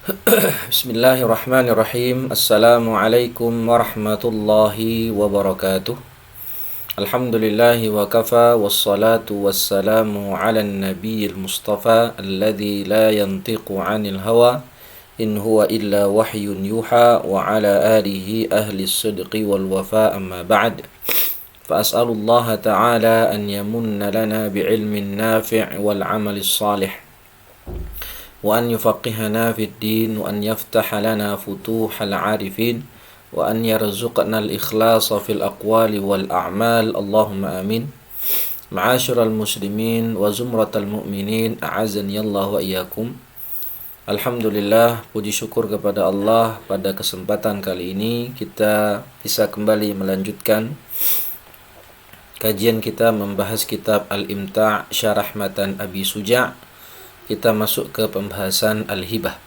Bismillahirrahmanirrahim. Assalamualaikum warahmatullahi wabarakatuh. Alhamdulillahi wa kafa wassalatu wassalamu ala nabiyil mustafa alladhi la yantiqu anil hawa in huwa illa wahyun yuha wa ala alihi ahli sidqi wal wafa amma ba'd. فأسأل الله تعالى أن يمن لنا بعلم نافع والعمل الصالح وأن يفقهنا في الدين وأن يفتح لنا فتوح العارفين وأن يرزقنا الإخلاص في الأقوال والأعمال اللهم آمين. معاشر المسلمين وزمرة المؤمنين أعزني الله وإياكم. Alhamdulillah, puji syukur kepada Allah, pada kesempatan kali ini kita bisa kembali melanjutkan kajian kita membahas kitab Al-Imta' Syarah Matan Abi Suja'. Kita masuk ke pembahasan Al-Hibah.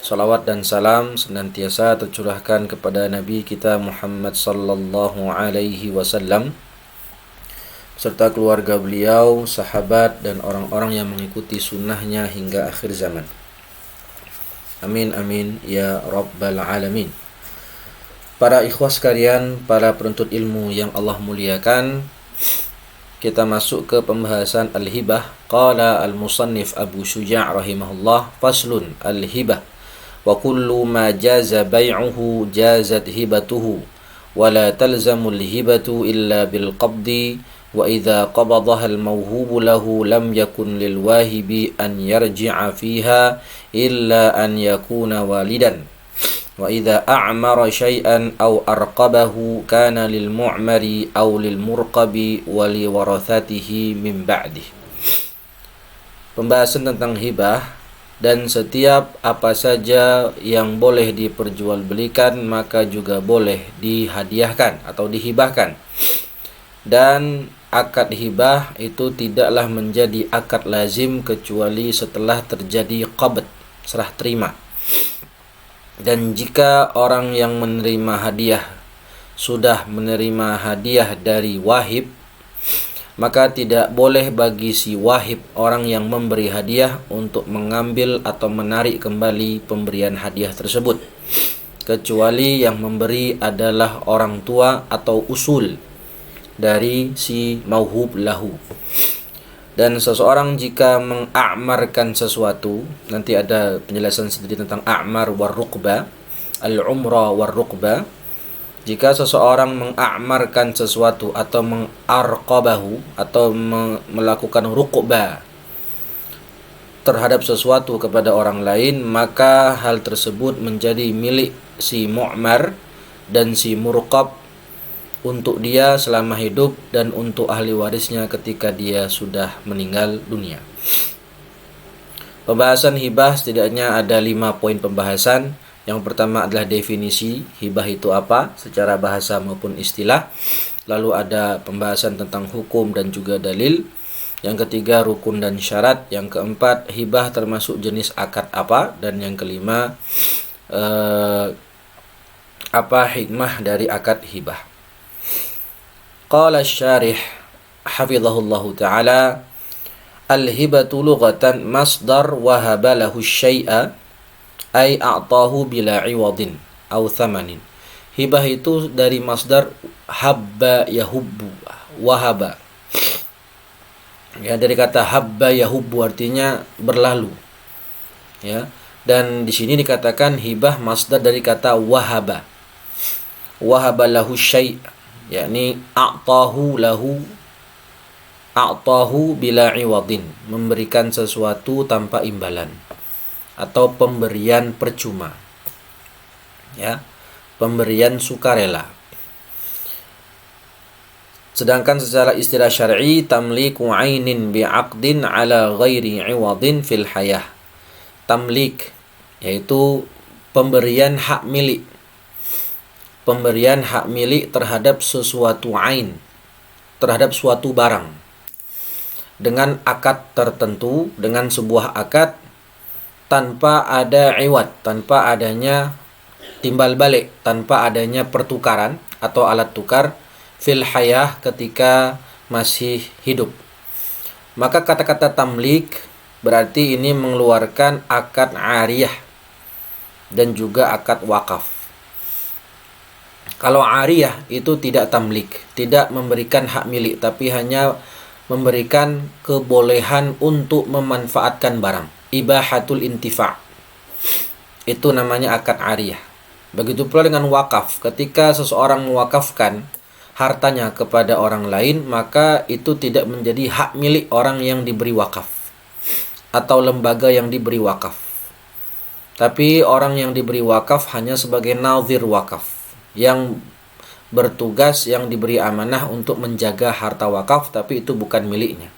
Salawat dan salam senantiasa tercurahkan kepada Nabi kita Muhammad sallallahu alaihi wasallam serta keluarga beliau, sahabat dan orang-orang yang mengikuti sunnahnya hingga akhir zaman. Amin amin ya rabbal alamin. Para ikhwah sekalian, para penuntut ilmu yang Allah muliakan, kita masuk ke pembahasan al-hibah. Qala al-musannif Abu Suja' rahimahullah, faslun al-hibah wa kullu ma jaza bay'uhu jazat hibatuhu wa la talzamu al-hibatu illa bil qabdi wa idza qabadaha al-mawhubu lahu lam yakun lil wahibi an yarji'a fiha illa an yakuna walidan. Wa idza a'mara syai'an aw arqabahu kana lil mu'mari aw lil murqabi wa li warathatihi min ba'dih. Pembahasan tentang hibah dan setiap apa saja yang boleh diperjualbelikan maka juga boleh dihadiahkan atau dihibahkan. Dan akad hibah itu tidaklah menjadi akad lazim kecuali setelah terjadi qabd, serah terima. Dan jika orang yang menerima hadiah sudah menerima hadiah dari wahib, maka tidak boleh bagi si wahib, orang yang memberi hadiah, untuk mengambil atau menarik kembali pemberian hadiah tersebut, kecuali yang memberi adalah orang tua atau usul dari si mauhub lahu. Dan seseorang jika meng'amarkan sesuatu, nanti ada penjelasan sendiri tentang a'mar war ruqba, al-umra war ruqba. Jika seseorang meng'amarkan sesuatu atau meng'arqabahu atau melakukan ruqba terhadap sesuatu kepada orang lain, maka hal tersebut menjadi milik si mu'mar dan si murqab untuk dia selama hidup dan untuk ahli warisnya ketika dia sudah meninggal dunia. Pembahasan hibah setidaknya ada 5 poin pembahasan. Yang pertama adalah definisi hibah itu apa secara bahasa maupun istilah. Lalu ada pembahasan tentang hukum dan juga dalil. Yang ketiga rukun dan syarat. Yang keempat hibah termasuk jenis akad apa. Dan yang kelima apa hikmah dari akad hibah. Qala asy-syarih hafizahullahu ta'ala, al-hibatu lughatan masdar wahaba lahu syai'a ay a'tahu bila 'iwadin aw thamanin. Hibah itu dari masdar habba yahubbu, wahaba. Ya, dari kata habba yahubbu artinya berlalu. Ya. Dan di sini dikatakan hibah masdar dari kata wahaba. Wahaba lahu syai', yakni a'tahu bila 'iwadin, memberikan sesuatu tanpa imbalan atau pemberian percuma, ya, pemberian sukarela. Sedangkan secara istilah syar'i, tamliku 'ainin bi'aqdin 'ala ghairi 'iwadin fil hayah. Tamlik yaitu pemberian hak milik, pemberian hak milik terhadap sesuatu ain, terhadap suatu barang, dengan akad tertentu, dengan sebuah akad tanpa ada iwad, tanpa adanya timbal balik, tanpa adanya pertukaran atau alat tukar fil hayah ketika masih hidup. Maka kata-kata tamlik berarti ini mengeluarkan akad ariyah, dan juga akad wakaf. Kalau ariyah itu tidak tamlik, tidak memberikan hak milik, tapi hanya memberikan kebolehan untuk memanfaatkan barang. Ibahatul intifa'. Itu namanya akad ariyah. Begitu pula dengan wakaf. Ketika seseorang mewakafkan hartanya kepada orang lain, maka itu tidak menjadi hak milik orang yang diberi wakaf atau lembaga yang diberi wakaf. Tapi orang yang diberi wakaf hanya sebagai nazir wakaf, yang bertugas, yang diberi amanah untuk menjaga harta wakaf, tapi itu bukan miliknya.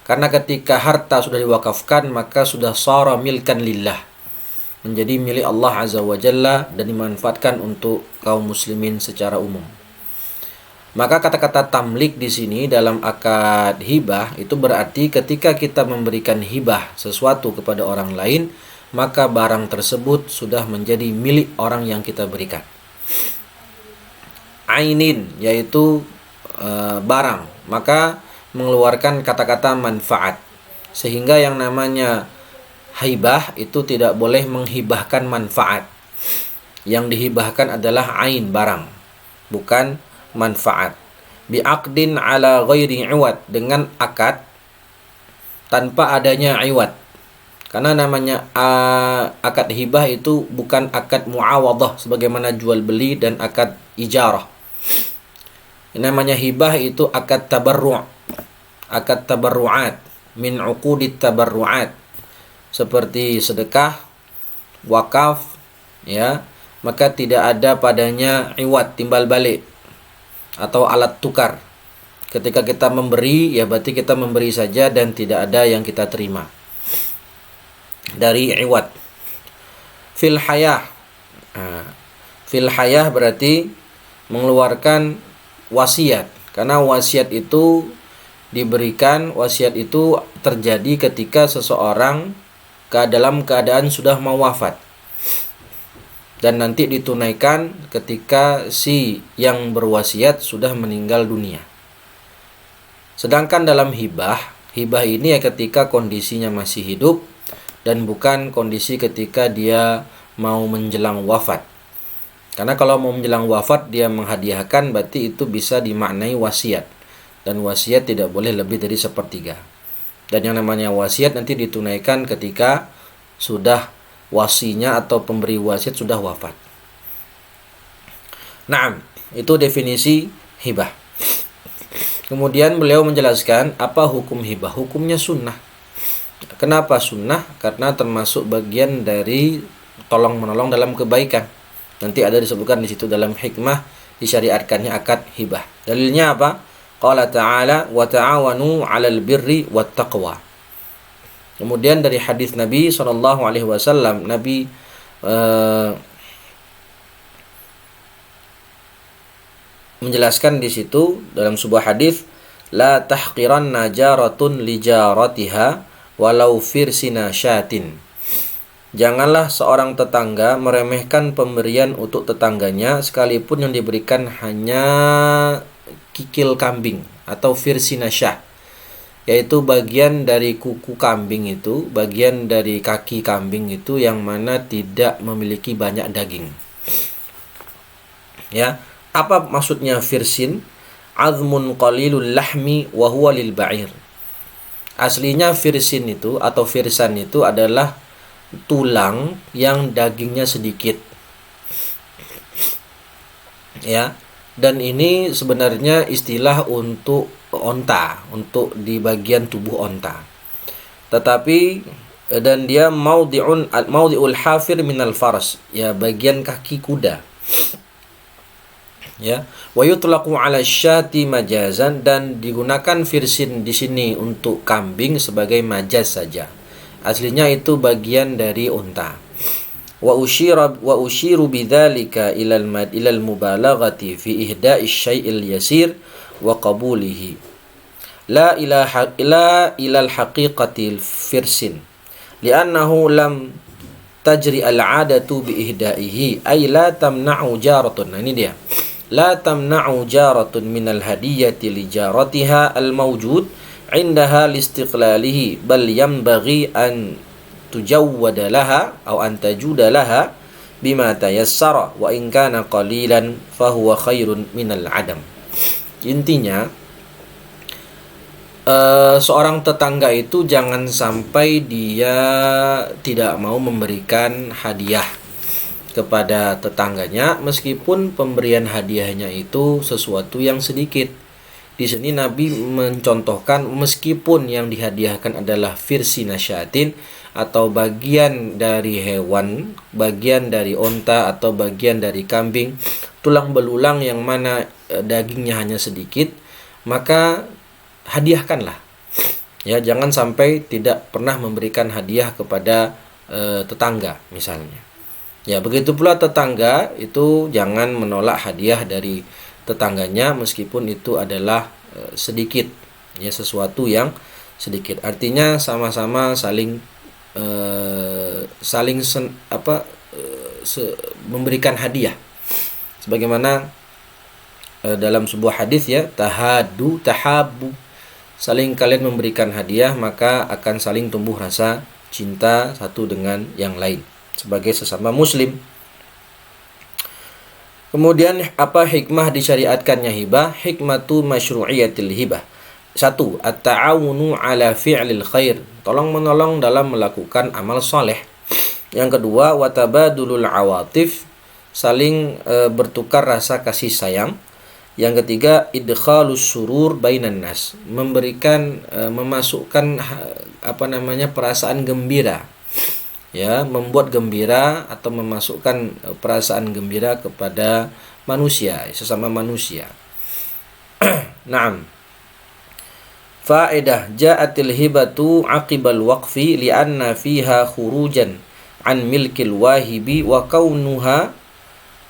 Karena ketika harta sudah diwakafkan, maka sudah shara milkan lillah, menjadi milik Allah Azza wa Jalla dan dimanfaatkan untuk kaum muslimin secara umum. Maka kata-kata tamlik di sini dalam akad hibah itu berarti ketika kita memberikan hibah sesuatu kepada orang lain, maka barang tersebut sudah menjadi milik orang yang kita berikan. Ainin, yaitu barang, maka mengeluarkan kata-kata manfaat, sehingga yang namanya hibah itu tidak boleh menghibahkan manfaat. Yang dihibahkan adalah ain, barang, bukan manfaat. Bi'aqdin ala ghairi iwad, dengan akad tanpa adanya iwad. Karena namanya akad hibah itu bukan akad muawadhah sebagaimana jual beli dan akad ijarah. Namanya hibah itu akad tabarru', akad tabarru'at, min uqudit tabarru'at, seperti sedekah, wakaf, ya, maka tidak ada padanya iwad, timbal balik atau alat tukar. Ketika kita memberi, ya berarti kita memberi saja dan tidak ada yang kita terima dari iwad. Fil hayah, fil hayah berarti mengeluarkan wasiat, karena wasiat itu diberikan, wasiat itu terjadi ketika seseorang dalam keadaan sudah mau wafat dan nanti ditunaikan ketika si yang berwasiat sudah meninggal dunia. Sedangkan dalam hibah ini ya ketika kondisinya masih hidup dan bukan kondisi ketika dia mau menjelang wafat. Karena kalau mau menjelang wafat dia menghadiahkan, berarti itu bisa dimaknai wasiat. Dan wasiat tidak boleh lebih dari 1/3. Dan yang namanya wasiat nanti ditunaikan ketika sudah wasinya atau pemberi wasiat sudah wafat. Nah, itu definisi hibah. Kemudian beliau menjelaskan apa hukum hibah. Hukumnya sunnah. Kenapa sunnah? Karena termasuk bagian dari tolong-menolong dalam kebaikan. Nanti ada disebutkan di situ dalam hikmah disyariatkannya akad hibah. Dalilnya apa? Qala ta'ala wa ta'awanu 'alal birri wat taqwa. Kemudian dari hadis Nabi SAW, Nabi menjelaskan di situ dalam sebuah hadis, la tahqiranna jaratun li jaratiha walau firsina syatin. Janganlah seorang tetangga meremehkan pemberian untuk tetangganya sekalipun yang diberikan hanya kikil kambing atau firsina syah, yaitu bagian dari kuku kambing itu, bagian dari kaki kambing itu yang mana tidak memiliki banyak daging. Ya, apa maksudnya firsin? Azmun qalilul lahmi wa huwa lil ba'ir. Aslinya firsin itu atau firsan itu adalah tulang yang dagingnya sedikit. Ya, dan ini sebenarnya istilah untuk onta, untuk di bagian tubuh onta. Tetapi dan dia maudhi'ul hafir minal faras, ya bagian kaki kuda. Ya, wa yutlaqu 'ala syati majazan, dan digunakan firsin di sini untuk kambing sebagai majaz saja. Aslinya itu bagian dari unta. Wa ushiru bidzalika ilal mubalaghati fi ihda'i syai'il yasir wa qabulihi la ilal haqiqatil firsin li'annahu lam tajri al-'adatu bi ihda'ihi ay la tamna'u jaratun. Nah, ini dia. La tamna'u jaratun minal hadiyati li jaratiha al-mawjud indaha listiqlalihi bal yanbaghi an tujawwada laha atau an tajuda laha bima tayassara wa in kana qalilan fahuwa khairun minal adam. Intinya seorang tetangga itu jangan sampai dia tidak mau memberikan hadiah kepada tetangganya meskipun pemberian hadiahnya itu sesuatu yang sedikit. Di sini Nabi mencontohkan meskipun yang dihadiahkan adalah firsi nasyatin atau bagian dari hewan, bagian dari onta atau bagian dari kambing, tulang belulang yang mana dagingnya hanya sedikit, maka hadiahkanlah. Ya, jangan sampai tidak pernah memberikan hadiah kepada tetangga misalnya. Ya, begitu pula tetangga itu jangan menolak hadiah dari tetangganya meskipun itu adalah sedikit, ya, sesuatu yang sedikit. Artinya sama-sama saling memberikan hadiah. Sebagaimana dalam sebuah hadis, ya, tahadu tahabu, saling kalian memberikan hadiah maka akan saling tumbuh rasa cinta satu dengan yang lain sebagai sesama muslim. Kemudian apa hikmah disyariatkannya hibah? Hikmatu masyru'iyatil hibah. 1. At-ta'awunu ala fi'lil khair. Tolong menolong dalam melakukan amal soleh. Yang kedua, watabadulul awatif. Saling bertukar rasa kasih sayang. Yang ketiga, idkhalus surur bainan nas. Memberikan memasukkan perasaan gembira. Ya, membuat gembira atau memasukkan perasaan gembira kepada manusia, sesama manusia. Naam. Faedah, ja'atil hibatu aqibal waqfi li'anna fiha khurujan an milkil wahibi wa kaunuha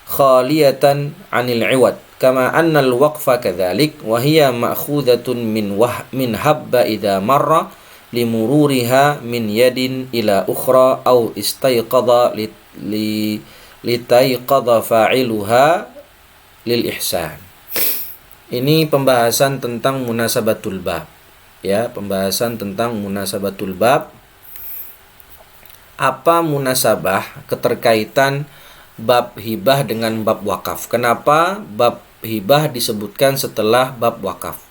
khaliyatan 'anil 'iwad. Kama anna al-waqfa kadzalik wa hiya ma'khudatun min habba idza marra limururiha min yadin ila ukhra au istayqadha litayqadha fa'iluha lil ihsan. Ini pembahasan tentang munasabatul bab, ya, pembahasan tentang munasabatul bab. Apa munasabah keterkaitan bab hibah dengan bab wakaf? Kenapa bab hibah disebutkan setelah bab wakaf?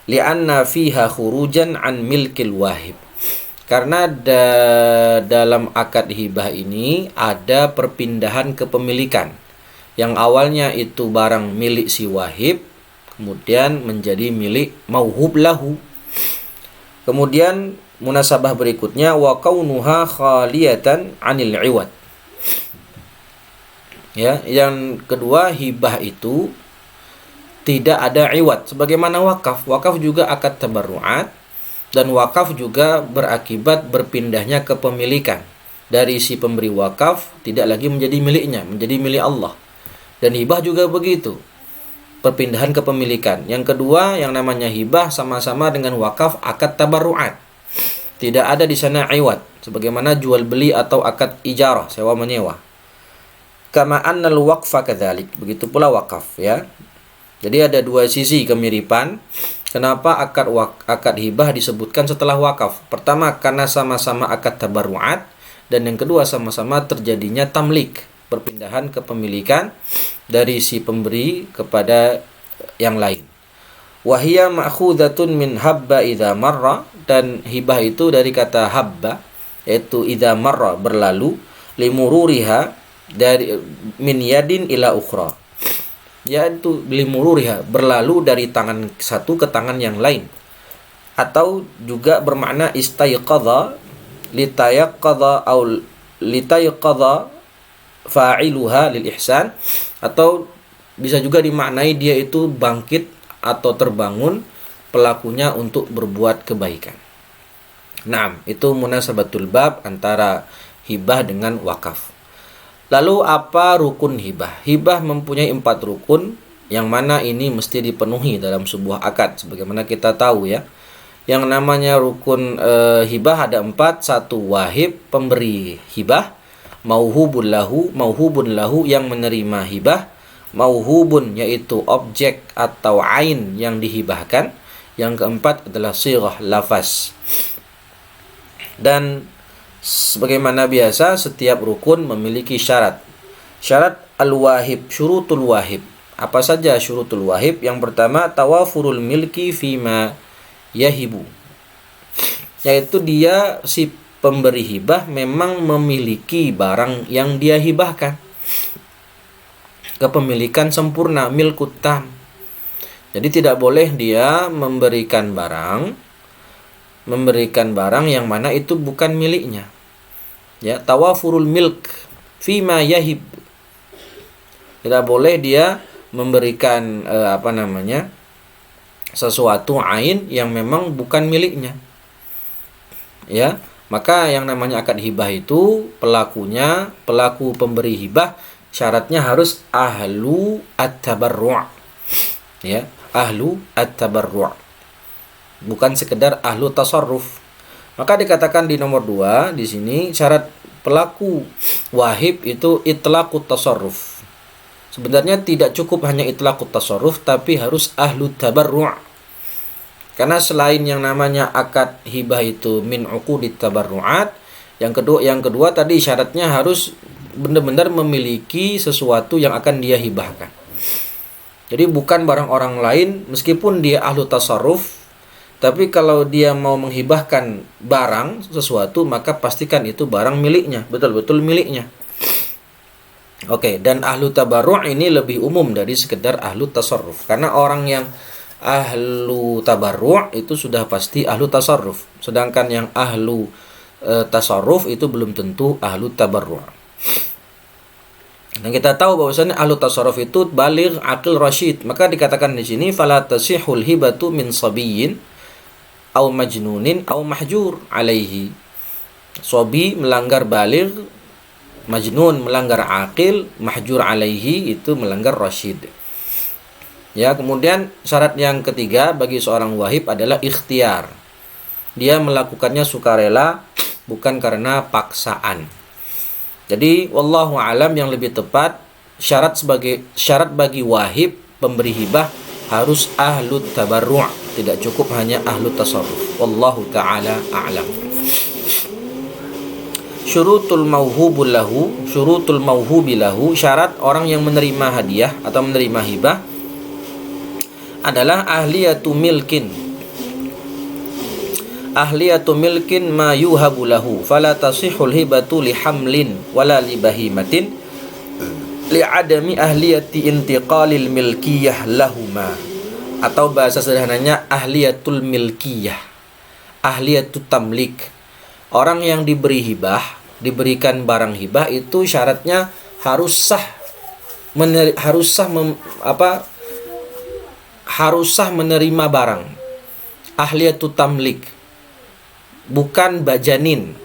Li'anna fiha khurujan an milkil wahib. Karena dalam akad hibah ini ada perpindahan kepemilikan. Yang awalnya itu barang milik si wahib, kemudian menjadi milik mauhub lahu. Kemudian munasabah berikutnya wa kaunuha khaliyatan 'anil 'iwad. Ya, yang kedua, hibah itu tidak ada iwad sebagaimana wakaf. Wakaf juga akad tabarru'at dan wakaf juga berakibat berpindahnya kepemilikan. Dari si pemberi wakaf tidak lagi menjadi miliknya, menjadi milik Allah. Dan hibah juga begitu. Perpindahan kepemilikan. Yang kedua, yang namanya hibah sama-sama dengan wakaf akad tabarru'at. Tidak ada di sana iwad sebagaimana jual beli atau akad ijarah, sewa menyewa. Kama annal waqfa kadzalik. Begitu pula wakaf, ya. Jadi ada dua sisi kemiripan. Kenapa akad hibah disebutkan setelah wakaf? Pertama, karena sama-sama akad tabarru'at, dan yang kedua sama-sama terjadinya tamlik, perpindahan kepemilikan dari si pemberi kepada yang lain. Wahia ma'khudatun min habba idza marra, dan hibah itu dari kata habba, yaitu idza marra, berlalu, limururiha, dari min yadin ila ukhra, yaitu limururiha, berlalu dari tangan satu ke tangan yang lain. Atau juga bermakna istayqadha, litayaqadha au litayaqadha fa'iluha lil ihsan, atau bisa juga dimaknai dia itu bangkit atau terbangun pelakunya untuk berbuat kebaikan. Naam, itu munasabatul bab antara hibah dengan wakaf. Lalu apa rukun hibah? Hibah mempunyai 4 rukun, yang mana ini mesti dipenuhi dalam sebuah akad. Sebagaimana kita tahu, ya, yang namanya rukun hibah ada 4. 1, wahib, pemberi hibah. Mauhubun lahu yang menerima hibah. Mauhubun yaitu objek atau ain yang dihibahkan. Yang keempat adalah sirah, lafaz. Dan sebagaimana biasa, setiap rukun memiliki syarat. Syarat al-wahib, syurutul wahib. Apa saja syurutul wahib? Yang pertama, tawafurul milki fima yahibu. Yaitu dia, si pemberi hibah memang memiliki barang yang dia hibahkan. Kepemilikan sempurna, milkut tam. Jadi tidak boleh dia memberikan barang yang mana itu bukan miliknya. Ya, tawafurul milk fima yahib. Tidak boleh dia memberikan sesuatu ain yang memang bukan miliknya. Ya, maka yang namanya akad hibah itu pelaku pemberi hibah syaratnya harus ahlu at-tabarru'. Ya, ahlu at-tabarru'. Bukan sekedar ahlu tasarruf. Maka dikatakan di nomor 2 di sini syarat pelaku wahib itu itlaqut tasarruf. Sebenarnya tidak cukup hanya itlaqut tasarruf, tapi harus ahlu tabarru'. Karena selain yang namanya akad hibah itu min uqudit tabarru'at, yang kedua tadi syaratnya harus benar-benar memiliki sesuatu yang akan dia hibahkan. Jadi bukan barang orang lain, meskipun dia ahlu tasarruf, tapi kalau dia mau menghibahkan barang sesuatu, maka pastikan itu barang miliknya, betul-betul miliknya. Oke, dan ahlu tabarru' ini lebih umum dari sekedar ahlu tasarruf. Karena orang yang ahlu tabarru' itu sudah pasti ahlu tasarruf. Sedangkan yang ahlu tasarruf itu belum tentu ahlu tabarru'. Dan kita tahu bahwasanya ahlu tasarruf itu baligh aqil rasyid. Maka dikatakan di sini fala tasihul hibatu min sabiyyin au majnunin au mahjur alaihi. Sobi melanggar baligh, majnun melanggar aqil, mahjur alaihi itu melanggar rasyid. Ya, kemudian syarat yang ketiga bagi seorang wahib adalah ikhtiar. Dia melakukannya sukarela, bukan karena paksaan. Jadi wallahu alam, yang lebih tepat syarat bagi wahib pemberi hibah harus ahlu tabarru', tidak cukup hanya ahlu tasarruf. Wallahu taala a'lam. Syurutul mauhubi lahu, syarat orang yang menerima hadiah atau menerima hibah adalah ahliyatu milkin ma yuhabu lahu, fala tasihul hibatu li hamlin wala li bahimatin li adami ahliyati intiqalil milkiyah lahuma. Atau bahasa sederhananya ahliyatul milkiyah, ahliyatut tamlik. Orang yang diberikan barang hibah itu syaratnya harus sah menerima barang. Ahliyatut tamlik, bukan bajanin.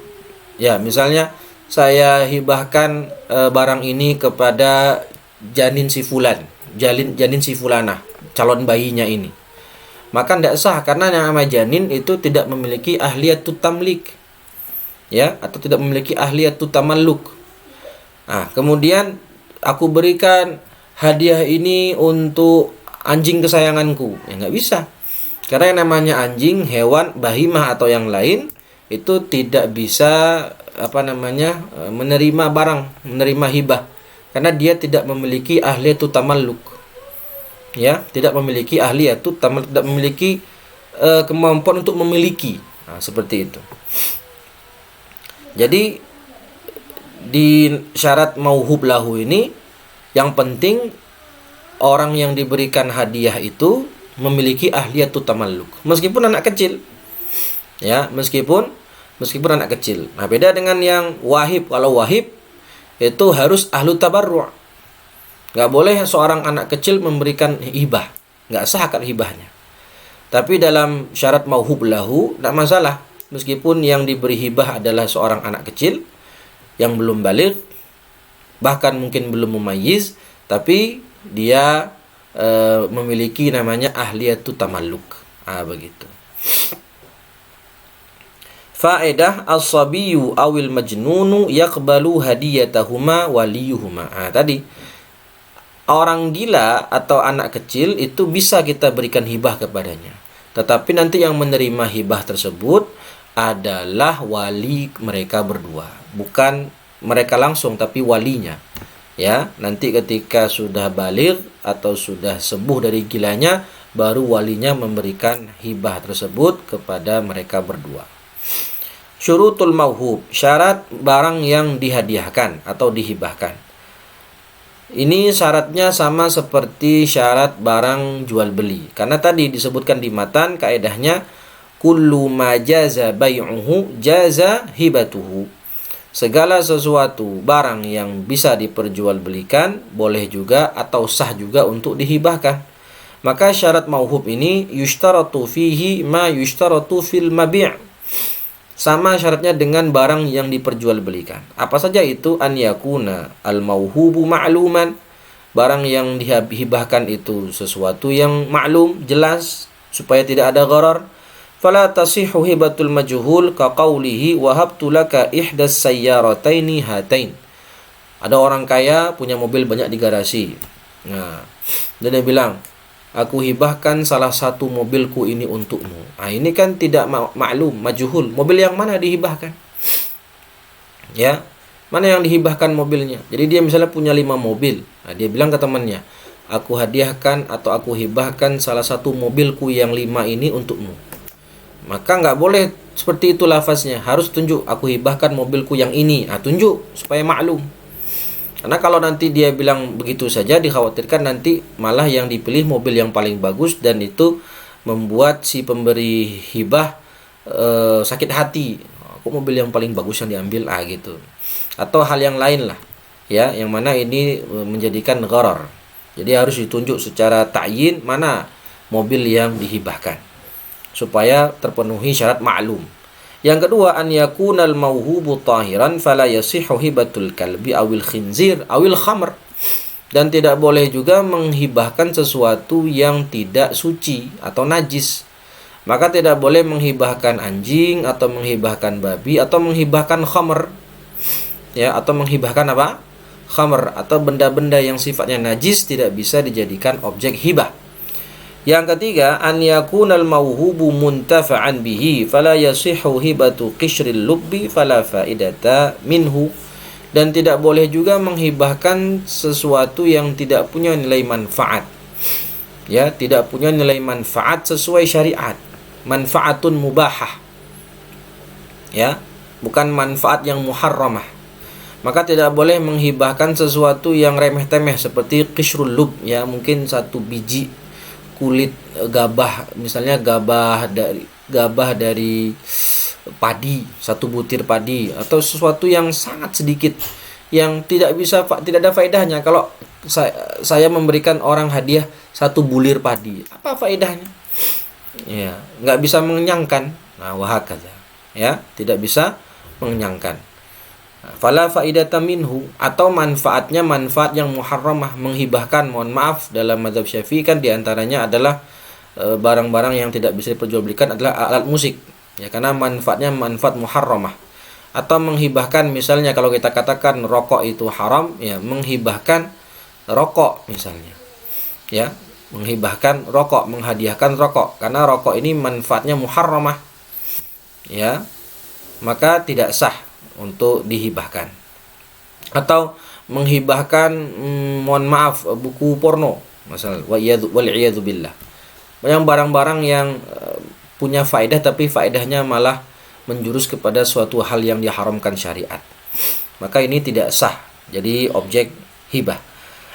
Ya, misalnya saya hibahkan barang ini kepada janin si fulan, janin si fulanah, calon bayinya ini. Maka tidak sah, karena yang namanya janin itu tidak memiliki ahliyatut tamlik. Ya, atau tidak memiliki ahliyatut tamalluk. Nah, kemudian aku berikan hadiah ini untuk anjing kesayanganku. Ya nggak bisa. Karena yang namanya anjing, hewan, bahimah atau yang lain itu tidak bisa menerima menerima hibah, karena dia tidak memiliki ahliyatut tamalluk. Ya, tidak memiliki ahliyatut tamalluk, tidak memiliki kemampuan untuk memiliki. Nah, seperti itu. Jadi di syarat mauhub lahu ini yang penting orang yang diberikan hadiah itu memiliki ahliyatut tamalluk, meskipun anak kecil. Ya, meskipun anak kecil. Nah, beda dengan yang wahib. Kalau wahib itu harus ahlu tabarru'. Enggak boleh seorang anak kecil memberikan hibah, enggak sah akad hibahnya. Tapi dalam syarat mauhub lahu enggak masalah. Meskipun yang diberi hibah adalah seorang anak kecil yang belum baligh, bahkan mungkin belum mumayyiz, tapi dia memiliki namanya ahliyatut tamalluk. Begitu. Faedah as-sabiyyu awil majnunu yaqbalu hadiyatahuma waliyuhuma. Tadi orang gila atau anak kecil itu bisa kita berikan hibah kepadanya. Tetapi nanti yang menerima hibah tersebut adalah wali mereka berdua, bukan mereka langsung, tapi walinya. Ya, nanti ketika sudah baligh atau sudah sembuh dari gilanya, baru walinya memberikan hibah tersebut kepada mereka berdua. Syurutul mauhub, syarat barang yang dihadiahkan atau dihibahkan. Ini syaratnya sama seperti syarat barang jual beli. Karena tadi disebutkan di matan kaedahnya kullu ma jaza bai'uhu jaza hibatuhu. Segala sesuatu barang yang bisa diperjualbelikan boleh juga atau sah juga untuk dihibahkan. Maka syarat mauhub ini yushtaratu fihi ma yushtaratu fil mabi'. Sama syaratnya dengan barang yang diperjualbelikan. Apa saja itu? An yakuna al mauhubu ma'luman. Barang yang dihibahkan itu sesuatu yang maklum, jelas, supaya tidak ada gharar. Fala tasihhu hibatul majhul ka qawlihi wahabtu laka ihdas sayyarataini hatain. Ada orang kaya punya mobil banyak di garasi. Nah, dan dia bilang, aku hibahkan salah satu mobilku ini untukmu. Nah, ini kan tidak maklum, majhul. Mobil yang mana dihibahkan? Ya, mana yang dihibahkan mobilnya? Jadi dia misalnya punya 5 mobil. Nah, dia bilang ke temannya, aku hadiahkan atau aku hibahkan salah satu mobilku yang 5 ini untukmu. Maka nggak boleh seperti itu lafaznya. Harus tunjuk, aku hibahkan mobilku yang ini. Nah, tunjuk supaya maklum. Karena kalau nanti dia bilang begitu saja, dikhawatirkan nanti malah yang dipilih mobil yang paling bagus, dan itu membuat si pemberi hibah sakit hati. Aku mobil yang paling bagus yang diambil, gitu. Atau hal yang lain lah, ya, yang mana ini menjadikan gharar. Jadi harus ditunjuk secara ta'yin mana mobil yang dihibahkan, supaya terpenuhi syarat maklum. Yang kedua, an yakunal mauhubu tahiran fala yasihhu hibatul kalbi awil khinzir awil khamr. Dan tidak boleh juga menghibahkan sesuatu yang tidak suci atau najis. Maka tidak boleh menghibahkan anjing atau menghibahkan babi atau menghibahkan khamr. Ya, atau menghibahkan apa? Khamr atau benda-benda yang sifatnya najis tidak bisa dijadikan objek hibah. Yang ketiga, an yakunal mauhubu muntafa'an bihi fala yasihhu hibatu qishril lubbi fala faidata minhu. Dan tidak boleh juga menghibahkan sesuatu yang tidak punya nilai manfaat. Ya, tidak punya nilai manfaat sesuai syariat. Manfaatun mubahah. Ya, bukan manfaat yang muharramah. Maka tidak boleh menghibahkan sesuatu yang remeh-temeh seperti qishrul lub, ya, mungkin satu biji kulit gabah, misalnya gabah dari padi, satu butir padi, atau sesuatu yang sangat sedikit yang tidak ada faedahnya. Kalau saya memberikan orang hadiah satu bulir padi, apa faedahnya? Ya, nggak bisa mengenyangkan. Nah, wahakaza, ya, tidak bisa mengenyangkan. Fala faidata minhu, atau manfaatnya manfaat yang muharramah, menghibahkan, mohon maaf, dalam mazhab Syafi'i kan diantaranya adalah barang-barang yang tidak bisa diperjualbelikan adalah alat musik, ya, karena manfaatnya manfaat muharramah. Atau menghibahkan, misalnya kalau kita katakan rokok itu haram, ya, menghibahkan rokok misalnya, ya, menghibahkan rokok, menghadiahkan rokok, karena rokok ini manfaatnya muharramah, ya, maka tidak sah untuk dihibahkan. Atau menghibahkan, mohon maaf, buku porno masalah, wal iyadu billah, yang barang-barang yang punya faedah tapi faedahnya malah menjurus kepada suatu hal yang diharamkan syariat, maka ini tidak sah jadi objek hibah.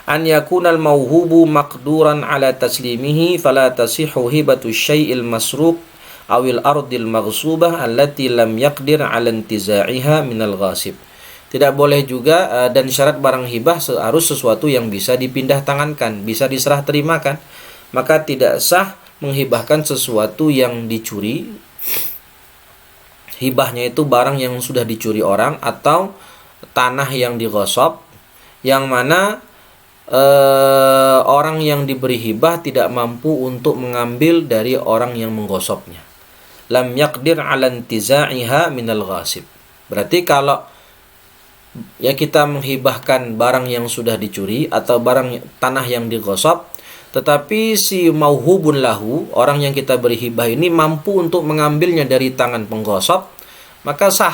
An yakunal mauhubu maqduran ala taslimihi fala tasihhu hibatu syai'il masruq awil ardil maghsubah allati lam yaqdir 'ala intiza'iha minal ghasib. Tidak boleh juga, dan syarat barang hibah harus sesuatu yang bisa dipindah tangankan, bisa diserah terimakan. Maka tidak sah menghibahkan sesuatu yang dicuri. Hibahnya itu barang yang sudah dicuri orang atau tanah yang dighasab, yang mana orang yang diberi hibah tidak mampu untuk mengambil dari orang yang menggosoknya. Lam yaqdir 'ala intiza'iha minal ghasib. Berarti kalau ya kita menghibahkan barang yang sudah dicuri atau barang tanah yang digosok, tetapi si mauhubun lahu, orang yang kita beri hibah ini mampu untuk mengambilnya dari tangan penggosok, maka sah.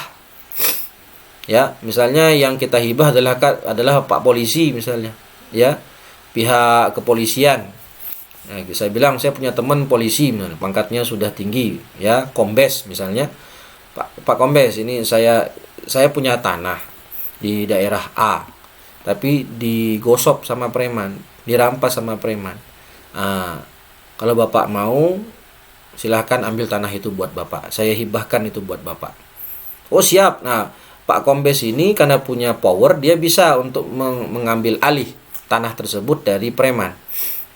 Ya, misalnya yang kita hibah adalah Pak Polisi misalnya, ya, pihak kepolisian. Nah, saya bilang saya punya teman polisi, misalnya, pangkatnya sudah tinggi, ya, kombes misalnya. Pak Kombes, ini saya punya tanah di daerah A, tapi digosok sama preman, dirampas sama preman. Kalau Bapak mau, silahkan ambil tanah itu buat Bapak. Saya hibahkan itu buat Bapak. Oh, siap. Nah, Pak Kombes ini karena punya power, dia bisa untuk mengambil alih tanah tersebut dari preman.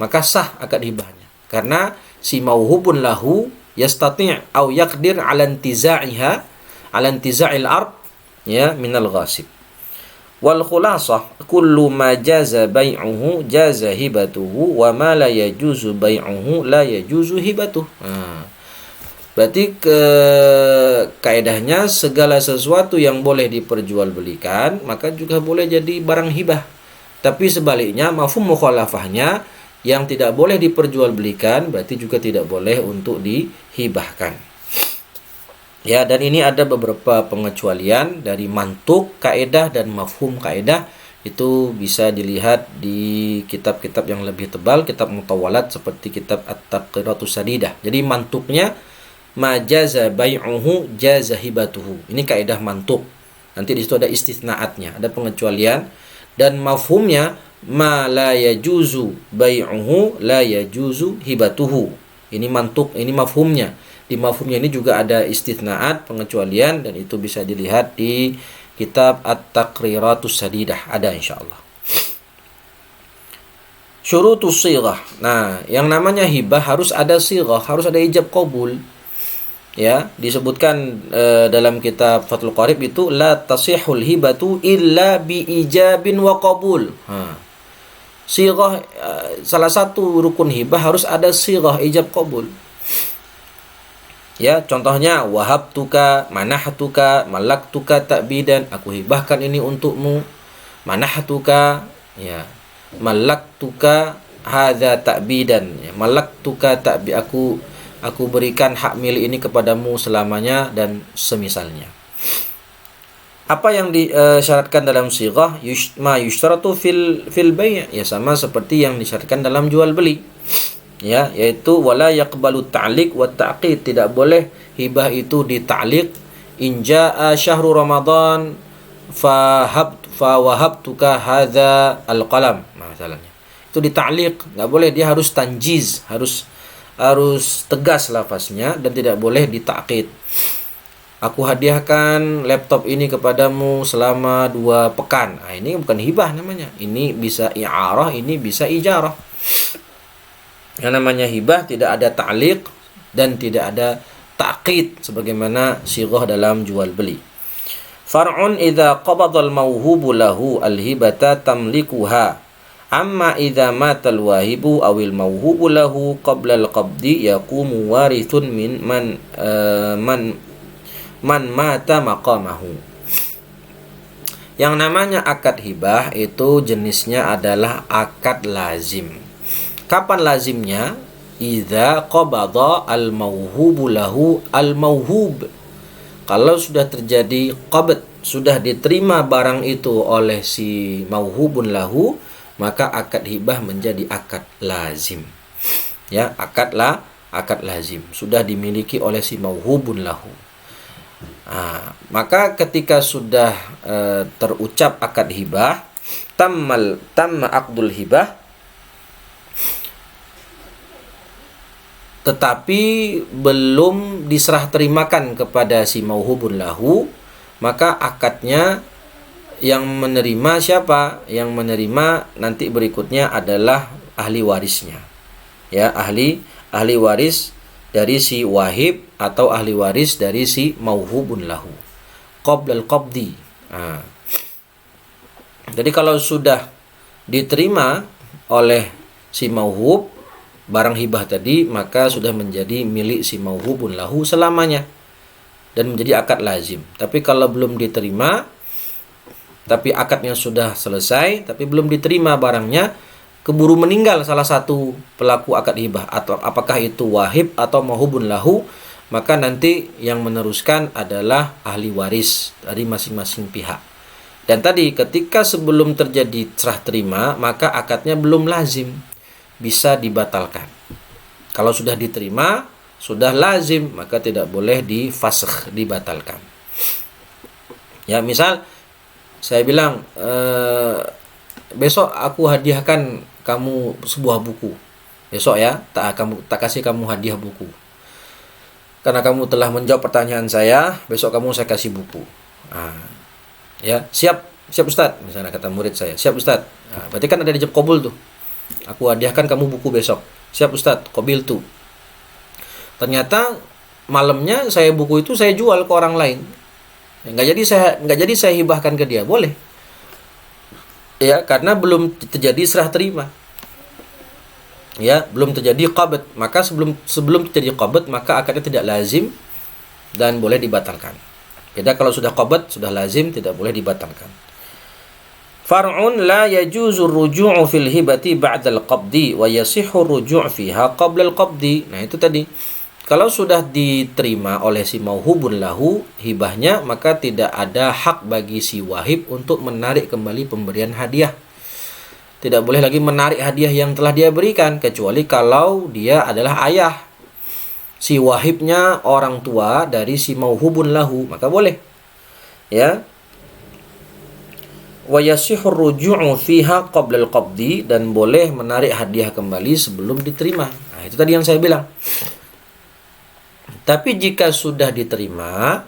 Maka sah akad hibahnya. Karena si mauhubun lahu yastati' au yaqdir 'ala intiza'iha 'ala intiza'il ard, ya, minal ghasib. Wal khulasah kullu ma jaza bai'uhu jaza hibatuhu wa ma la yajuzu bai'uhu la yajuzu hibatuhu. Berarti kaedahnya segala sesuatu yang boleh diperjualbelikan maka juga boleh jadi barang hibah. Tapi sebaliknya mafhum mukhalafahnya, yang tidak boleh diperjualbelikan berarti juga tidak boleh untuk dihibahkan. Ya, dan ini ada beberapa pengecualian dari mantuk kaedah dan mafhum kaedah. Itu bisa dilihat di kitab-kitab yang lebih tebal, kitab mutawalat seperti kitab At-Taqriratus Sadidah. Jadi mantuknya majaza bai'uhu jaza hibatuhu. Ini kaidah mantuk. Nanti di situ ada istisnaatnya, ada pengecualian. Dan mafhumnya ma la yajuzu bai'uhu la yajuzu hibatuhu. Ini mantuk, ini mafhumnya. Di mafhumnya ini juga ada istisnaat, pengecualian, dan itu bisa dilihat di kitab At-Taqriratus Sadidah, ada insyaallah. Syurutus sighah. Nah, yang namanya hibah harus ada sighah, harus ada ijab qabul. Ya, disebutkan dalam kitab Fathul Qarib itu la tasihul hibatu illa bi ijabin wa qabul. Sighah, salah satu rukun hibah harus ada sighah ijab qabul. Ya, contohnya wahabtuka, manahtuka, malaktuka ta'bidan, aku hibahkan ini untukmu. Manahtuka, ya, malaktuka hadza ta'bidan, ya, malaktuka ta'bi, aku berikan hak milik ini kepadamu selamanya, dan semisalnya. Apa yang disyaratkan dalam sighah? Ma yushtaratu fil bai', ya, sama seperti yang disyaratkan dalam jual beli. Ya, yaitu wala yaqbalu ta'liq wa ta'qid, tidak boleh hibah itu dita'liq. In jaa syahru ramadan fa wahabtuka hadza alqalam, masalahnya. Itu dita'liq, enggak boleh, dia harus tanjiz, harus tegas lafaznya, dan tidak boleh ditaqid. Aku hadiahkan laptop ini kepadamu selama 2 pekan. Nah, ini bukan hibah namanya. Ini bisa i'arah, ini bisa ijarah. Yang namanya hibah tidak ada ta'liq dan tidak ada ta'qid sebagaimana sighah dalam jual beli. Far'un idza qabada al-mawhubu lahu al-hibata tamlikuha. Amma idza mata al-wahibu awil mawhubu lahu qabla al-qabdi yaqumu warithun min man mata maqamahu. Yang namanya akad hibah itu jenisnya adalah akad lazim. Kapan lazimnya? Idza qabada al-mawhubu lahu al-mawhub. Kalau sudah terjadi qabd, sudah diterima barang itu oleh si mauhubun lahu, maka akad hibah menjadi akad lazim. Ya, akad lazim sudah dimiliki oleh si mauhubun lahu. Maka ketika sudah terucap akad hibah, tamma aqdul hibah, tetapi belum diserah terimakan kepada si mauhubun lahu, maka akadnya yang menerima siapa? Yang menerima nanti berikutnya adalah ahli warisnya. Ya, ahli waris dari si wahib atau ahli waris dari si mauhubun lahu. Qablal qabdi. Jadi kalau sudah diterima oleh si mauhub barang hibah tadi, maka sudah menjadi milik si mauhubun lahu selamanya dan menjadi akad lazim. Tapi kalau belum diterima, tapi akadnya sudah selesai tapi belum diterima barangnya, keburu meninggal salah satu pelaku akad hibah, atau apakah itu wahib atau mauhubun lahu, maka nanti yang meneruskan adalah ahli waris dari masing-masing pihak. Dan tadi ketika sebelum terjadi serah terima, maka akadnya belum lazim, bisa dibatalkan. Kalau sudah diterima, sudah lazim, maka tidak boleh difasakh, dibatalkan. Ya, misal saya bilang, besok aku hadiahkan kamu sebuah buku. Besok ya, tak kasih kamu hadiah buku. Karena kamu telah menjawab pertanyaan saya, besok kamu saya kasih buku. Ya, siap Ustaz, misalnya kata murid saya, siap Ustaz. Berarti kan ada dijab qabul tuh. Aku hadiahkan kamu buku besok. Siap Ustaz, qabil tuh. Ternyata malamnya buku itu saya jual ke orang lain. Nggak jadi saya hibahkan ke dia, boleh. Ya, karena belum terjadi serah terima. Ya, belum terjadi qabd. Maka sebelum terjadi qabd, maka akadnya tidak lazim dan boleh dibatalkan. Beda kalau sudah qabd, sudah lazim, tidak boleh dibatalkan. Far'un la yajuzu ar-ruju'u fil hibati ba'da al-qabdi wa yasihhu ar-ruju' fiha qabla al-qabdi. Nah, itu tadi. Kalau sudah diterima oleh si mauhubun lahu hibahnya, maka tidak ada hak bagi si wahib untuk menarik kembali pemberian hadiah. Tidak boleh lagi menarik hadiah yang telah dia berikan, kecuali kalau dia adalah ayah. Si wahibnya orang tua dari si mauhubun lahu, maka boleh. Ya. Wa yasihhu ar-ruju'u fiha qabla al-qabdi, dan boleh menarik hadiah kembali sebelum diterima. Nah, itu tadi yang saya bilang. Tapi jika sudah diterima,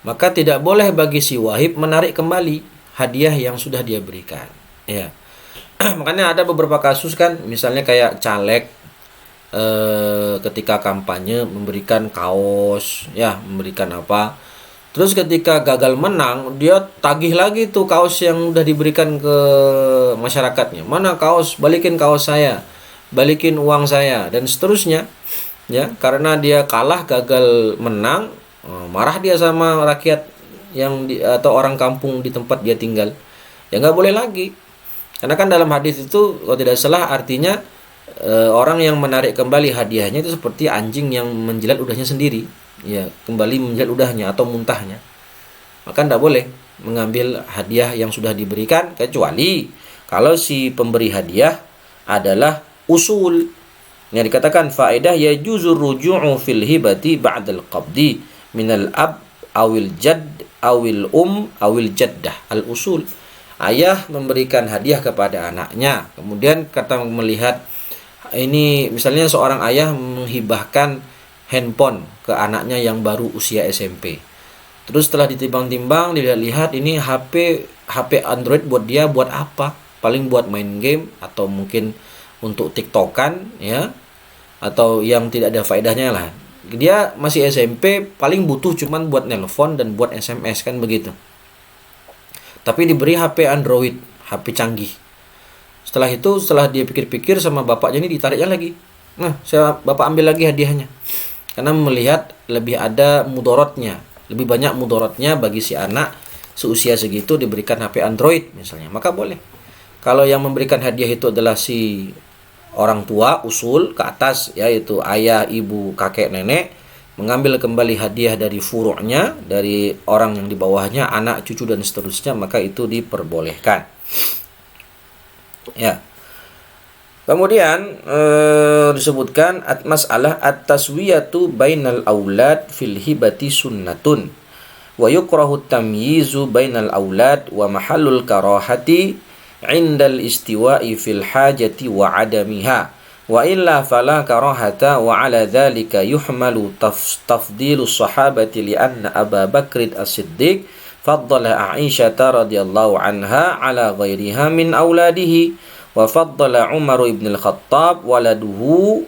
maka tidak boleh bagi si wahib menarik kembali hadiah yang sudah dia berikan. Ya. Makanya ada beberapa kasus kan, misalnya kayak caleg ketika kampanye memberikan kaos, ya, memberikan apa. Terus ketika gagal menang, dia tagih lagi tuh kaos yang udah diberikan ke masyarakatnya. Mana kaos? Balikin kaos saya. Balikin uang saya, dan seterusnya. Ya, karena dia kalah, gagal menang, marah dia sama rakyat atau orang kampung di tempat dia tinggal. Ya nggak boleh lagi. Karena kan dalam hadis itu kalau tidak salah artinya orang yang menarik kembali hadiahnya itu seperti anjing yang menjilat ludahnya sendiri. Ya, kembali menjilat ludahnya atau muntahnya. Maka tidak boleh mengambil hadiah yang sudah diberikan, kecuali kalau si pemberi hadiah adalah usul. Yang dikatakan faedah yajuzu ruju'u fil hibati ba'dal qabdi minal ab awil jadd awil awil jaddah al usul. Ayah memberikan hadiah kepada anaknya, kemudian kata melihat ini, misalnya seorang ayah menghibahkan handphone ke anaknya yang baru usia SMP. Terus setelah ditimbang-timbang, dilihat-lihat ini HP Android buat dia buat apa? Paling buat main game atau mungkin untuk TikTokan, ya, atau yang tidak ada faedahnya lah. Dia masih SMP, paling butuh cuman buat nelpon dan buat SMS, kan begitu. Tapi diberi HP Android, HP canggih. Setelah itu, setelah dia pikir-pikir sama bapaknya, ini ditariknya lagi. Nah, bapak ambil lagi hadiahnya. Karena melihat lebih ada mudorotnya, lebih banyak mudorotnya bagi si anak seusia segitu diberikan HP Android misalnya, maka boleh. Kalau yang memberikan hadiah itu adalah si orang tua, usul ke atas, yaitu ayah, ibu, kakek, nenek, mengambil kembali hadiah dari furu'nya, dari orang yang di bawahnya, anak, cucu, dan seterusnya, maka itu diperbolehkan. Ya. Kemudian disebutkan masalah at-taswiyatu bainal aulad fil hibati sunnatun wa yukrahu tamyizu bainal aulad wa mahallul karahati indal istiwa'i fil hajati wa adamiha wa illa fala karahata wa ala dhalika yuhmalu tafdilus sahabati li anna Aba Bakr as-Siddiq faddala Aisyah radhiyallahu anha ala ghairiha min auladihi wa faddala Umar ibn al-Khattab waladahu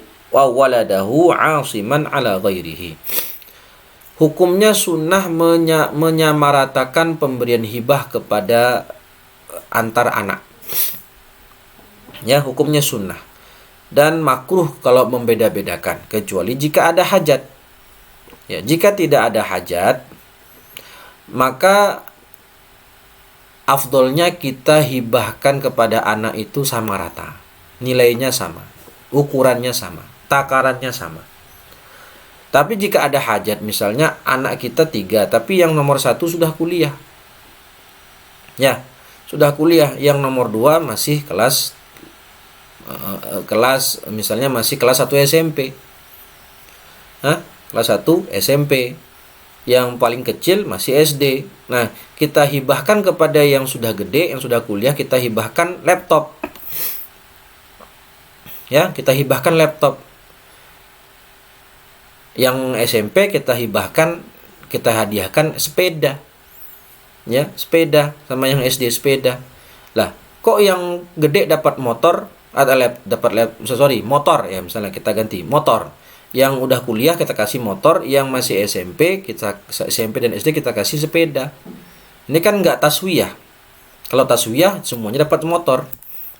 Asiman ala ghairihi. Hukumnya sunnah menyamaratakan pemberian hibah kepada antar anak. Ya, hukumnya sunnah. Dan makruh kalau membeda-bedakan, kecuali jika ada hajat. Ya, jika tidak ada hajat, maka afdolnya kita hibahkan kepada anak itu sama rata. Nilainya sama, ukurannya sama, takarannya sama. Tapi jika ada hajat, misalnya anak kita 3, tapi yang nomor 1 sudah kuliah. Ya, sudah kuliah. Yang nomor 2 masih kelas misalnya masih kelas 1 SMP. Kelas 1 SMP. Yang paling kecil masih SD. Nah, kita hibahkan kepada yang sudah gede, yang sudah kuliah, kita hibahkan laptop. Ya, kita hibahkan laptop. Yang SMP kita hadiahkan sepeda. Ya, sepeda, sama yang SD sepeda. Lah, kok yang gede dapat motor, motor ya, misalnya kita ganti motor. Yang udah kuliah kita kasih motor, yang masih SMP dan SD kita kasih sepeda. Ini kan nggak taswiyah. Kalau taswiyah semuanya dapat motor.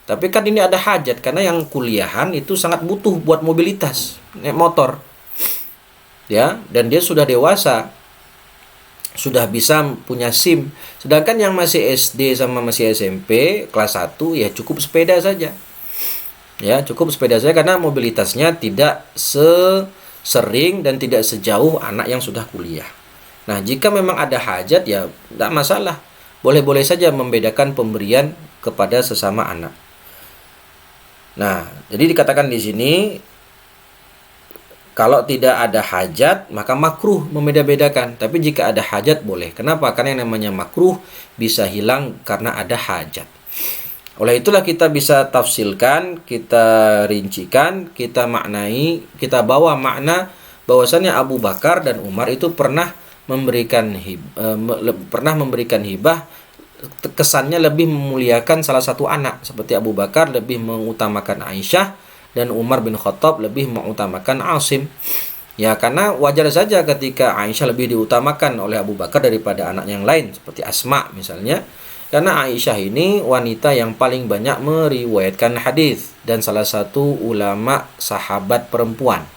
Tapi kan ini ada hajat, karena yang kuliahan itu sangat butuh buat mobilitas, naik motor. Ya, dan dia sudah dewasa, sudah bisa punya SIM. Sedangkan yang masih SD sama masih SMP kelas 1 ya cukup sepeda saja. Ya, cukup sepeda saja karena mobilitasnya tidak sesering dan tidak sejauh anak yang sudah kuliah. Nah, jika memang ada hajat ya tidak masalah. Boleh-boleh saja membedakan pemberian kepada sesama anak. Nah, jadi dikatakan di sini kalau tidak ada hajat, maka makruh membeda-bedakan. Tapi jika ada hajat, boleh. Kenapa? Karena yang namanya makruh bisa hilang karena ada hajat. Oleh itulah kita bisa tafsilkan, kita rincikan, kita maknai, kita bawa makna bahwasannya Abu Bakar dan Umar itu pernah memberikan hibah, kesannya lebih memuliakan salah satu anak. Seperti Abu Bakar lebih mengutamakan Aisyah, dan Umar bin Khattab lebih mengutamakan Asim. Ya, karena wajar saja ketika Aisyah lebih diutamakan oleh Abu Bakar daripada anak yang lain, seperti Asma misalnya. Karena Aisyah ini wanita yang paling banyak meriwayatkan hadis dan salah satu ulama sahabat perempuan.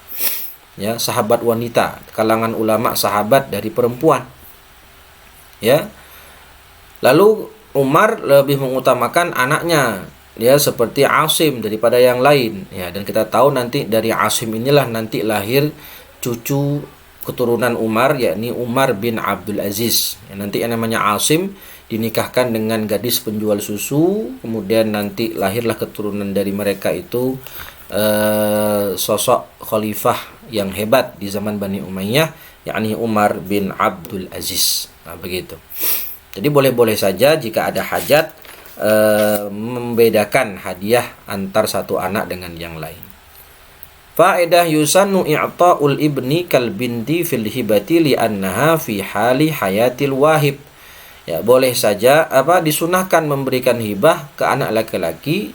Ya, sahabat wanita, kalangan ulama sahabat dari perempuan. Ya. Lalu Umar lebih mengutamakan anaknya, ya, seperti Asim daripada yang lain. Ya, dan kita tahu nanti dari Asim inilah nanti lahir cucu keturunan Umar, yakni Umar bin Abdul Aziz. Ya, nanti yang namanya Asim dinikahkan dengan gadis penjual susu, kemudian nanti lahirlah keturunan dari mereka itu sosok khalifah yang hebat di zaman Bani Umayyah, yakni Umar bin Abdul Aziz. Nah, begitu. Jadi boleh-boleh saja jika ada hajat membedakan hadiah antar satu anak dengan yang lain. Faedah yusannu i'ta'ul ibni kal binti fil hibati li annaha fi hali hayatil wahib. Ya, boleh saja disunahkan memberikan hibah ke anak laki-laki,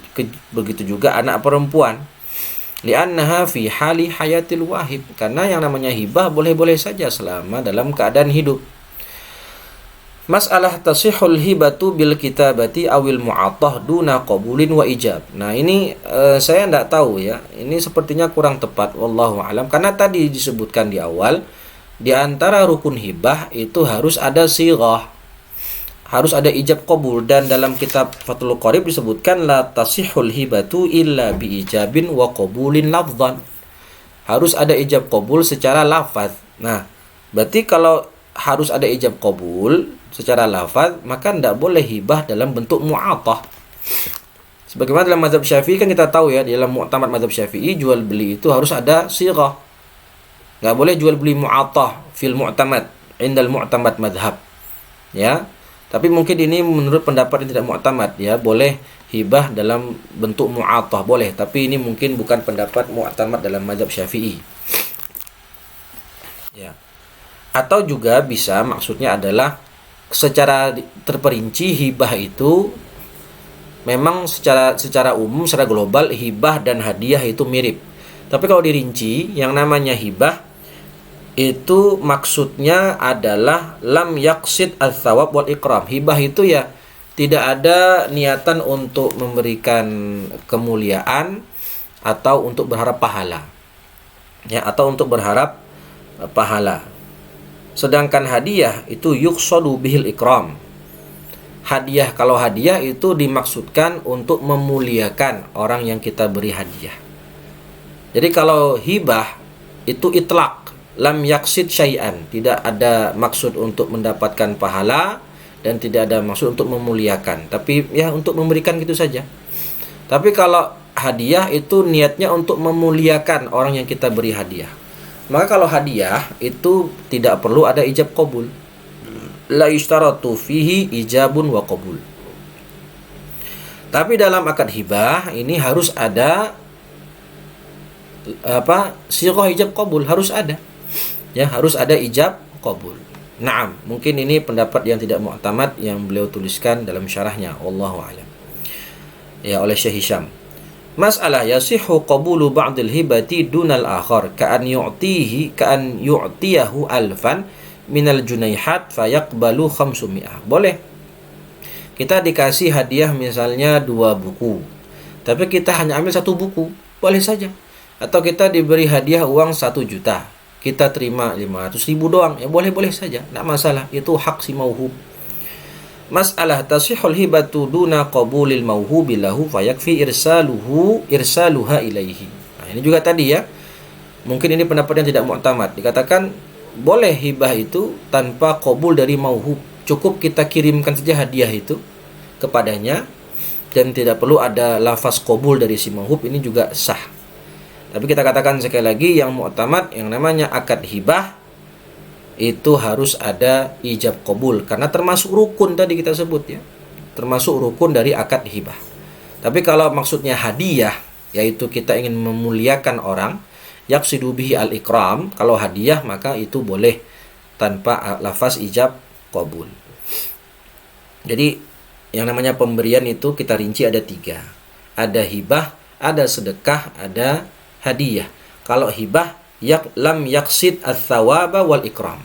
begitu juga anak perempuan. Li annaha fi hali hayatil wahib, karena yang namanya hibah boleh-boleh saja selama dalam keadaan hidup. Masalah tasihul hibatu bil kitabati awil mu'attah duna qabulin wa ijab. Nah, ini saya tidak tahu ya. Ini sepertinya kurang tepat, wallahu alam. Karena tadi disebutkan di awal, di antara rukun hibah itu harus ada sighah, harus ada ijab qabul. Dan dalam kitab Fathul Qorib disebutkan la tasihul hibatu illa bi ijabin wa qabulin lafzan. Harus ada ijab qabul secara lafaz. Nah, berarti kalau harus ada ijab qabul secara lafaz, maka tidak boleh hibah dalam bentuk mu'attah. Sebagaimana dalam mazhab Syafi'i kan kita tahu ya, dalam mu'tamad mazhab Syafi'i jual beli itu harus ada sighah. Enggak boleh jual beli mu'attah fil mu'tamad indal mu'tamad madhab. Ya. Tapi mungkin ini menurut pendapat yang tidak mu'tamad ya, boleh hibah dalam bentuk mu'attah boleh, tapi ini mungkin bukan pendapat mu'tamad dalam mazhab Syafi'i. Ya. Atau juga bisa maksudnya adalah secara terperinci hibah itu memang secara umum, secara global hibah dan hadiah itu mirip. Tapi kalau dirinci, yang namanya hibah itu maksudnya adalah lam yaqsid al-thawab wal ikram. Hibah itu ya tidak ada niatan untuk memberikan kemuliaan atau untuk berharap pahala. Ya, atau untuk berharap pahala. Sedangkan hadiah itu yuqsadu bihil ikram. Kalau hadiah itu dimaksudkan untuk memuliakan orang yang kita beri hadiah. Jadi kalau hibah itu itlaq, lam yaksid syai'an, tidak ada maksud untuk mendapatkan pahala dan tidak ada maksud untuk memuliakan, tapi ya untuk memberikan gitu saja. Tapi kalau hadiah itu niatnya untuk memuliakan orang yang kita beri hadiah. Maka kalau hadiah itu tidak perlu ada ijab qabul. La yushtaratu fihi ijabun wa qabul. Tapi dalam akad hibah ini harus ada sighah ijab qabul, harus ada. Ya, harus ada ijab qabul. Naam, mungkin ini pendapat yang tidak mu'tamad yang beliau tuliskan dalam syarahnya, wallahu a'lam. Ya, oleh Syekh Hisham. Mas'alah yasihhu qabulu ba'dil hibati dunal akhar ka'an yu'tiyahu alfan minal junayhat fayaqbalu 500. Boleh. Kita dikasih hadiah misalnya 2 buku. Tapi kita hanya ambil 1 buku, boleh saja. Atau kita diberi hadiah uang 1 juta. Kita terima 500.000 doang, ya boleh-boleh saja, tidak masalah. Itu hak si mauhub. Mas'alah tasihul hibatu duna qabulil mauhubi lahu fayakfi irsaluha ilaihi. Nah, ini juga tadi ya. Mungkin ini pendapat yang tidak mu'tamad. Dikatakan boleh hibah itu tanpa qabul dari mauhub. Cukup kita kirimkan saja hadiah itu kepadanya dan tidak perlu ada lafaz qabul dari si mauhub, ini juga sah. Tapi kita katakan sekali lagi yang mu'tamad, yang namanya akad hibah itu harus ada ijab qabul karena termasuk rukun tadi kita sebut ya. Termasuk rukun dari akad hibah. Tapi kalau maksudnya hadiah, yaitu kita ingin memuliakan orang, yaqsidu bihi al-ikram, kalau hadiah maka itu boleh tanpa lafaz ijab qabul. Jadi yang namanya pemberian itu kita rinci ada 3. Ada hibah, ada sedekah, ada hadiah. Kalau hibah lam yaqsid ats-tsawaba wal ikram.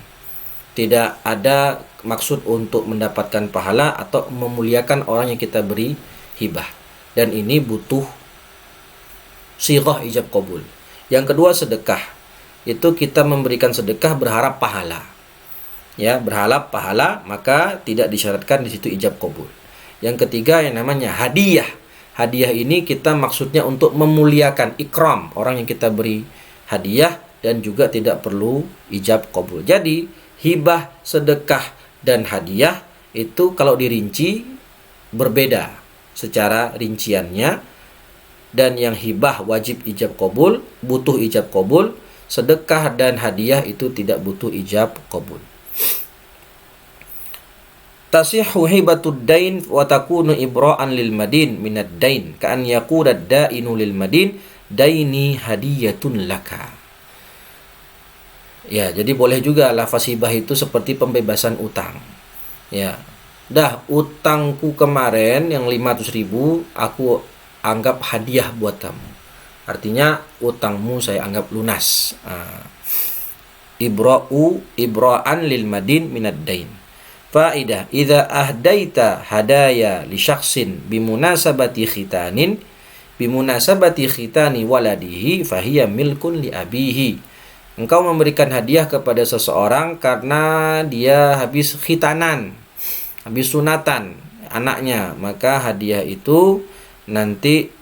Tidak ada maksud untuk mendapatkan pahala atau memuliakan orang yang kita beri hibah. Dan ini butuh sighah ijab qabul. Yang kedua sedekah. Itu kita memberikan sedekah berharap pahala. Ya, berharap pahala, maka tidak disyaratkan di situ ijab qabul. Yang ketiga yang namanya hadiah. Hadiah ini kita maksudnya untuk memuliakan, ikram orang yang kita beri hadiah dan juga tidak perlu ijab qabul. Jadi hibah, sedekah dan hadiah itu kalau dirinci berbeda secara rinciannya. Dan yang hibah wajib ijab qabul, butuh ijab qabul. Sedekah dan hadiah itu tidak butuh ijab qabul. Tasihhu hibatud dain wa takunu ibra'an lil madin minad dain ka'an yaqula ad-dainu lil madin daini hadiyatun laka. Ya, jadi boleh juga lafaz hibah itu seperti pembebasan utang. Ya. Dah, utangku kemarin yang 500.000 aku anggap hadiah buat kamu. Artinya utangmu saya anggap lunas. Ibra'an lil madin minad dain. Faidah, idza ahdaita hadaya li syakhsin bimunasabati khitani waladihi fahiya milkun li abihi. Engkau memberikan hadiah kepada seseorang karena dia habis khitanan, habis sunatan anaknya, maka hadiah itu nanti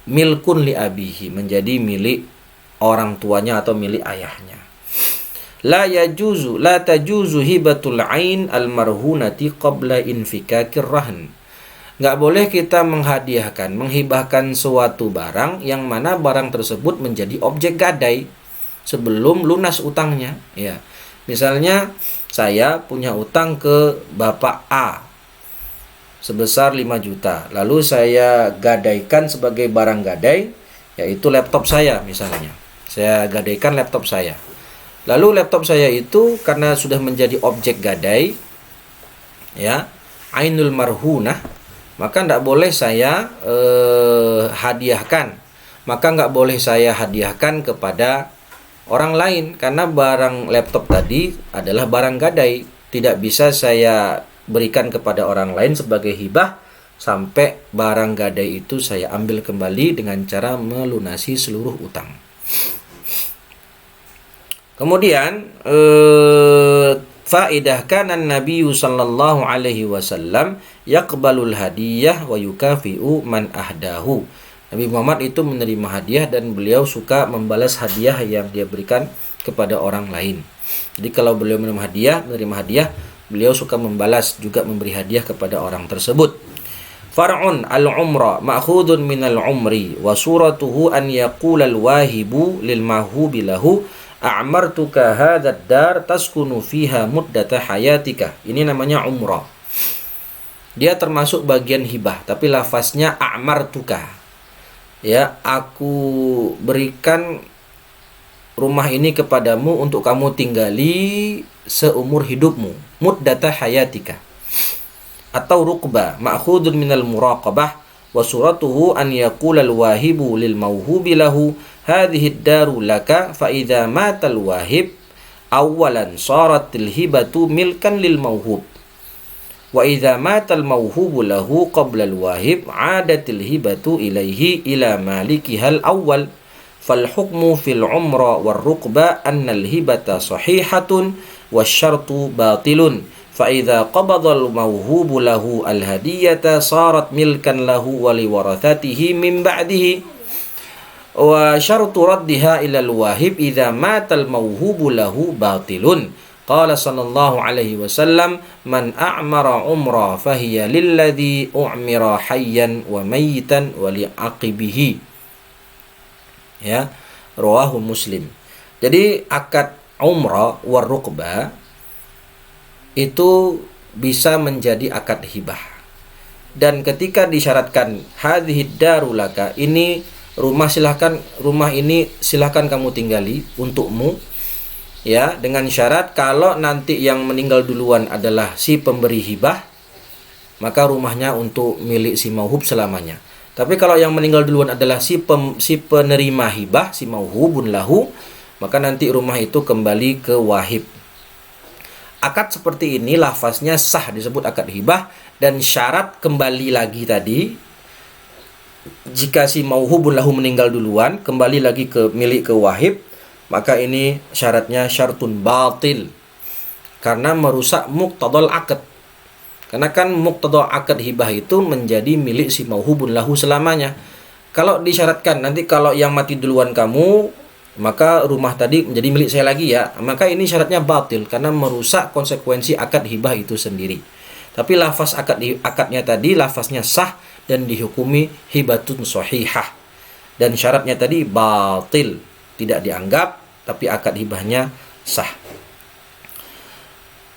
milkun li abihi, menjadi milik orang tuanya atau milik ayahnya. La tajuzu hibatul ain al-marhunati qabla infikakir rahn. Enggak boleh kita menghibahkan suatu barang yang mana barang tersebut menjadi objek gadai sebelum lunas utangnya, ya. Misalnya saya punya utang ke Bapak A sebesar 5 juta. Lalu saya gadaikan sebagai barang gadai, yaitu laptop saya misalnya. Saya gadaikan laptop saya. Lalu laptop saya itu karena sudah menjadi objek gadai, ya, ainul marhunah, maka tidak boleh saya hadiahkan. Maka nggak boleh saya hadiahkan kepada orang lain karena barang laptop tadi adalah barang gadai. Tidak bisa saya berikan kepada orang lain sebagai hibah sampai barang gadai itu saya ambil kembali dengan cara melunasi seluruh utang. Kemudian faidah kana Nabi sallallahu alaihi wasallam yaqbalul hadiyah wa yukafi'u man ahdahu. Nabi Muhammad itu menerima hadiah dan beliau suka membalas hadiah yang dia berikan kepada orang lain. Jadi kalau beliau menerima hadiah, beliau suka membalas juga memberi hadiah kepada orang tersebut. Far'un al-umra ma'khudun minal umri wa suratuhu an yaqula al-wahibu lil mahhubi lahu a'martuka hadzal dar taskunu fiha muddata hayatika. Ini namanya umrah. Dia termasuk bagian hibah, tapi lafaznya a'martuka. Ya, aku berikan rumah ini kepadamu untuk kamu tinggali seumur hidupmu. Muddata hayatika. Atau rukbah ma'khudun minal muraqabah wa suratuhu an yaqula al-wahibu lil mawhubi lahu hadhihi ad-daru laka fa idza mata al-wahib awalan sarat al-hibatu milkan lil mawhub wa idza mata al-mawhubu lahu qabla al-wahib 'adat al-hibatu ilaihi ila malikiha al-awwal fal hukmu fil umra war rukbah anna al-hibata sahihatun wasyartu batilun فَإِذَا قَبَضَ الْمَوْهُوبُ لَهُ الْهَدِيَّةَ صَارَتْ مِلْكًا لَهُ وَلِوَرَثَتِهِ مِنْ بَعْدِهِ وَشَرْطُ رَدِّهَا إِلَى الْوَاهِبِ إِذَا مَاتَ الْمَوْهُوبُ لَهُ بَاطِلٌ قال صلى الله عليه وسلم من أعمر عمرا فهي للذي أعمر حيا وميتا ولعقبه. Ya, rawahu Muslim. Jadi akad umrah war rukbah itu bisa menjadi akad hibah. Dan ketika disyaratkan hadhihi daru laka, ini rumah ini silahkan kamu tinggali untukmu, ya, dengan syarat kalau nanti yang meninggal duluan adalah si pemberi hibah, maka rumahnya untuk milik si mauhub selamanya. Tapi kalau yang meninggal duluan adalah si penerima hibah, si mauhubun lahu, maka nanti rumah itu kembali ke wahib. Akad seperti ini lafaznya sah, disebut akad hibah, dan syarat kembali lagi tadi, jika si mauhubun lahu meninggal duluan kembali lagi ke milik ke wahib, maka ini syaratnya syartun batil karena merusak muqtadal akad. Karena kan muqtadal akad hibah itu menjadi milik si mauhubun lahu selamanya. Kalau disyaratkan nanti kalau yang mati duluan kamu, maka rumah tadi menjadi milik saya lagi ya, maka ini syaratnya batil karena merusak konsekuensi akad hibah itu sendiri. Tapi lafaz akadnya tadi lafaznya sah dan dihukumi hibatun sahihah, dan syaratnya tadi batil, tidak dianggap, tapi akad hibahnya sah.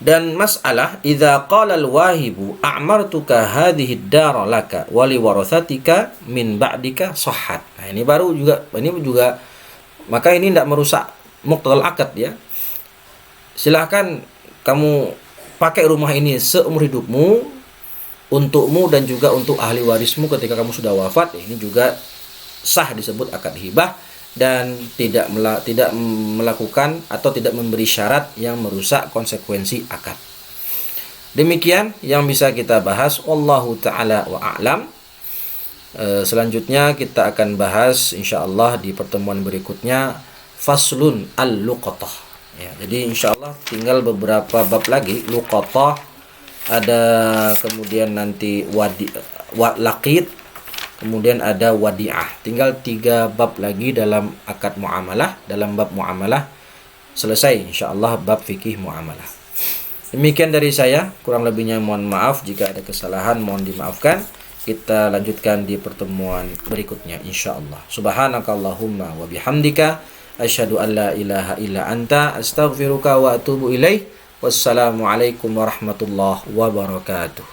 Dan masalah idza qala al-wahibu a'martuka hadhihi ad-dar laka wa li warathatika min ba'dika sahhat. Nah, ini juga maka ini tidak merusak muqtadal akad ya. Silahkan kamu pakai rumah ini seumur hidupmu, untukmu dan juga untuk ahli warismu ketika kamu sudah wafat. Ini juga sah disebut akad hibah dan tidak melakukan atau tidak memberi syarat yang merusak konsekuensi akad. Demikian yang bisa kita bahas. Wallahu ta'ala wa a'lam. Selanjutnya kita akan bahas insyaallah di pertemuan berikutnya faslun al-luqatah. Ya, jadi insyaallah tinggal beberapa bab lagi. Luqatah ada, kemudian nanti laqit, kemudian ada wadi'ah. Tinggal 3 bab lagi dalam akad muamalah, dalam bab muamalah selesai insyaallah bab fikih muamalah. Demikian dari saya, kurang lebihnya mohon maaf, jika ada kesalahan mohon dimaafkan. Kita lanjutkan di pertemuan berikutnya insyaallah. Subhanakallahumma wa bihamdika asyhadu an la ilaha illa anta astaghfiruka wa atubu ilaik. Wassalamualaikum warahmatullahi wabarakatuh.